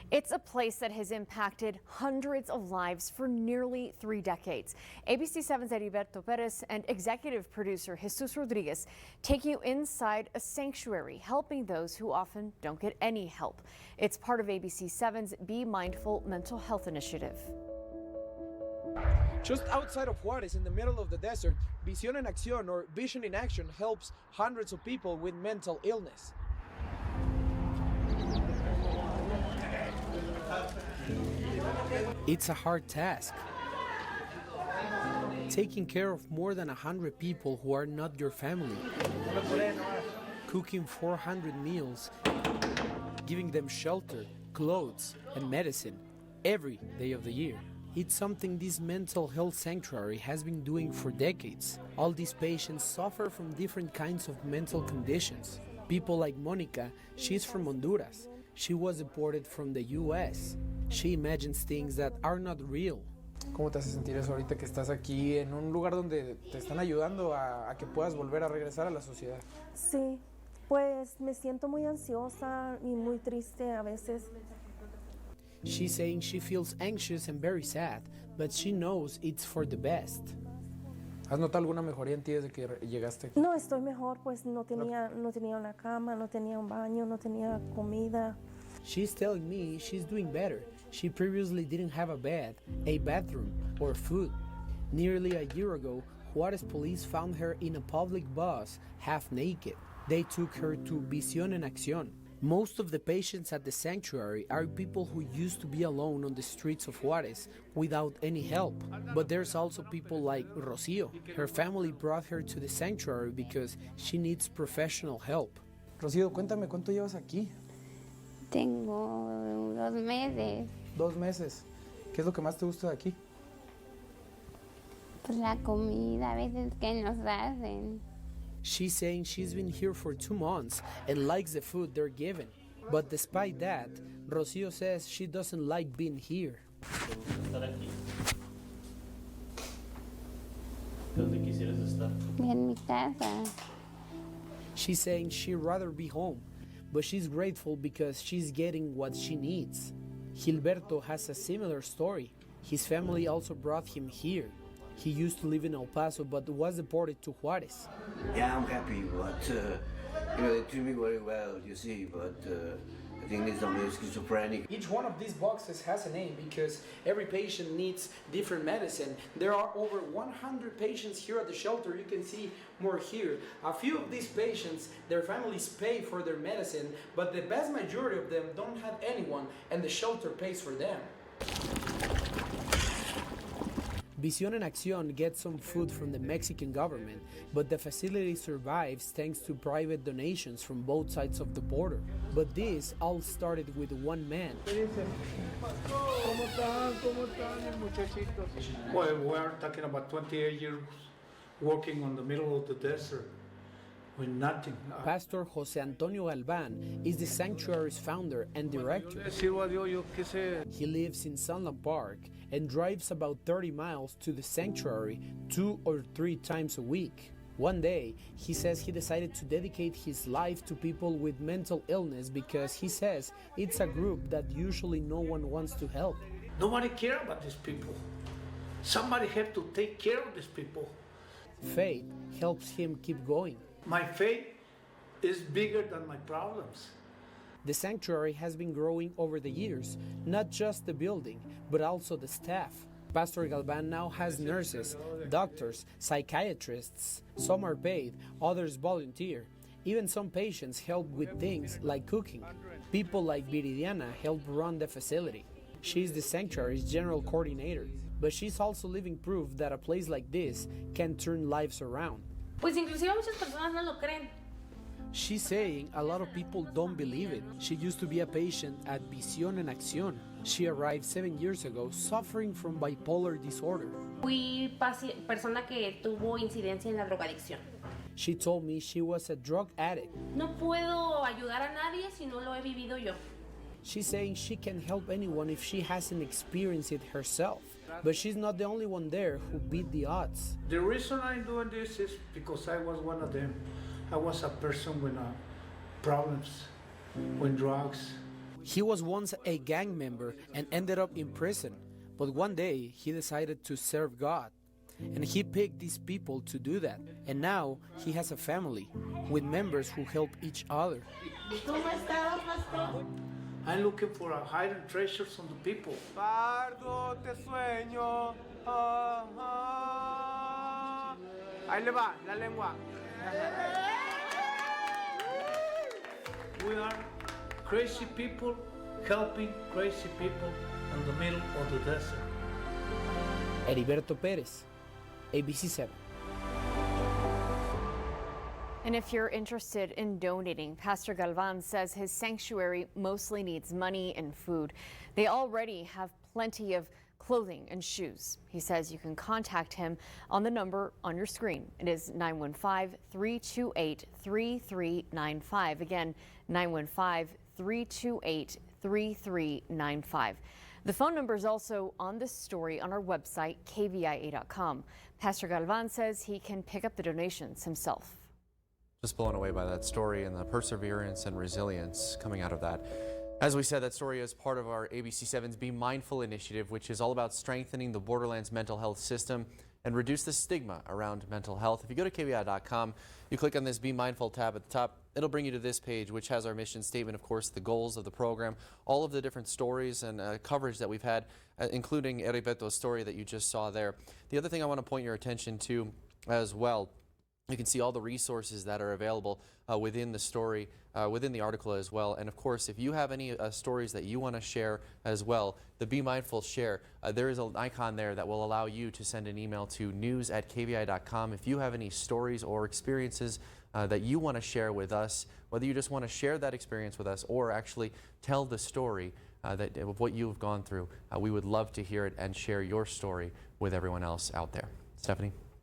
It's a place that has impacted hundreds of lives for nearly 3 decades. ABC7's Heriberto Perez and executive producer Jesus Rodriguez take you inside a sanctuary, helping those who often don't get any help. It's part of ABC7's Be Mindful mental health initiative. Just outside of Juarez, in the middle of the desert, Visión en Acción, or Vision in Action, helps hundreds of people with mental illness. It's a hard task. Taking care of more than 100 people who are not your family. Cooking 400 meals. Giving them shelter, clothes, and medicine every day of the year. It's something this mental health sanctuary has been doing for decades. All these patients suffer from different kinds of mental conditions. People like Monica, she's from Honduras. She was deported from the US. She imagines things that are not real. ¿Cómo te hace sentir eso ahorita que estás aquí en un lugar donde te están ayudando a que puedas volver a regresar a la sociedad? Sí, pues me siento muy ansiosa y muy triste a veces. She's saying she feels anxious and very sad, but she knows it's for the best. ¿Has notado alguna mejoría en ti desde que llegaste? No, estoy mejor, pues no tenía una cama, no tenía un baño, no tenía comida. She's telling me she's doing better. She previously didn't have a bed, a bathroom, or food. Nearly a year ago, Juarez police found her in a public bus, half naked. They took her to Visión en Acción. Most of the patients at the sanctuary are people who used to be alone on the streets of Juarez without any help. But there's also people like Rocío. Her family brought her to the sanctuary because she needs professional help. Rocío, cuéntame, ¿cuánto llevas aquí? Tengo 2 meses. 2 meses. ¿Qué es lo que más te gusta de aquí? Pues la comida a veces que nos hacen. She's saying she's been here for 2 months and likes the food they're given. But despite that, Rocío says she doesn't like being here. ¿Dónde quisieras estar? En mi casa. She's saying she'd rather be home, but she's grateful because she's getting what she needs. Gilberto has a similar story. His family also brought him here. He used to live in El Paso, but was deported to Juarez. Yeah, I'm happy, but they treat me very well, you see, but I think it's I'm schizophrenic. Each one of these boxes has a name because every patient needs different medicine. There are over 100 patients here at the shelter. You can see more here. A few of these patients, their families pay for their medicine, but the vast majority of them don't have anyone, and the shelter pays for them. Visión en Acción gets some food from the Mexican government, but the facility survives thanks to private donations from both sides of the border. But this all started with one man. Well, we are talking about 28 years working on the middle of the desert with nothing. Pastor Jose Antonio Galvan is the sanctuary's founder and director. He lives in Sunland Park and drives about 30 miles to the sanctuary 2 or 3 times a week. One day, he says he decided to dedicate his life to people with mental illness because he says it's a group that usually no one wants to help. Nobody cares about these people. Somebody has to take care of these people. Faith helps him keep going. My faith is bigger than my problems. The sanctuary has been growing over the years, not just the building, but also the staff. Pastor Galvan now has nurses, doctors, psychiatrists. Some are paid, others volunteer. Even some patients help with things like cooking. People like Viridiana help run the facility. She's the sanctuary's general coordinator, but she's also living proof that a place like this can turn lives around. Pues inclusive muchas personas no lo creen. She's saying a lot of people don't believe it. She used to be a patient at Visión en Acción. She arrived 7 years ago suffering from bipolar disorder. Fui persona que tuvo incidencia en la drogadicción. She told me she was a drug addict. No puedo ayudar a nadie si no lo he vivido yo. She's saying she can help anyone if she hasn't experienced it herself. But she's not the only one there who beat the odds. The reason I'm doing this is because I was one of them. I was a person with problems, with drugs. He was once a gang member and ended up in prison, but one day he decided to serve God. And he picked these people to do that. And now he has a family with members who help each other. I'm looking for a hidden treasures on the people. Pardo, te sueño. Ahí le va, la lengua. We are crazy people helping crazy people in the middle of the desert. Heriberto Perez, ABC7. And if you're interested in donating, Pastor Galvan says his sanctuary mostly needs money and food. They already have plenty of clothing and shoes. He says you can contact him on the number on your screen. It is 915-328-3395. Again, 915-328-3395. The phone number is also on this story on our website, kvia.com. Pastor Galvan says he can pick up the donations himself. Just blown away by that story and the perseverance and resilience coming out of that. As we said, that story is part of our ABC7's Be Mindful initiative, which is all about strengthening the Borderlands mental health system and reduce the stigma around mental health. If you go to KVI.com, you click on this Be Mindful tab at the top, it'll bring you to this page, which has our mission statement, of course, the goals of the program, all of the different stories and coverage that we've had, including Heribeto's story that you just saw there. The other thing I want to point your attention to as well, you can see all the resources that are available within the story, within the article as well. And of course, if you have any stories that you want to share as well, the Be Mindful Share, there is an icon there that will allow you to send an email to news@kvi.com. If you have any stories or experiences that you want to share with us, whether you just want to share that experience with us or actually tell the story of what you've gone through, we would love to hear it and share your story with everyone else out there. Stephanie?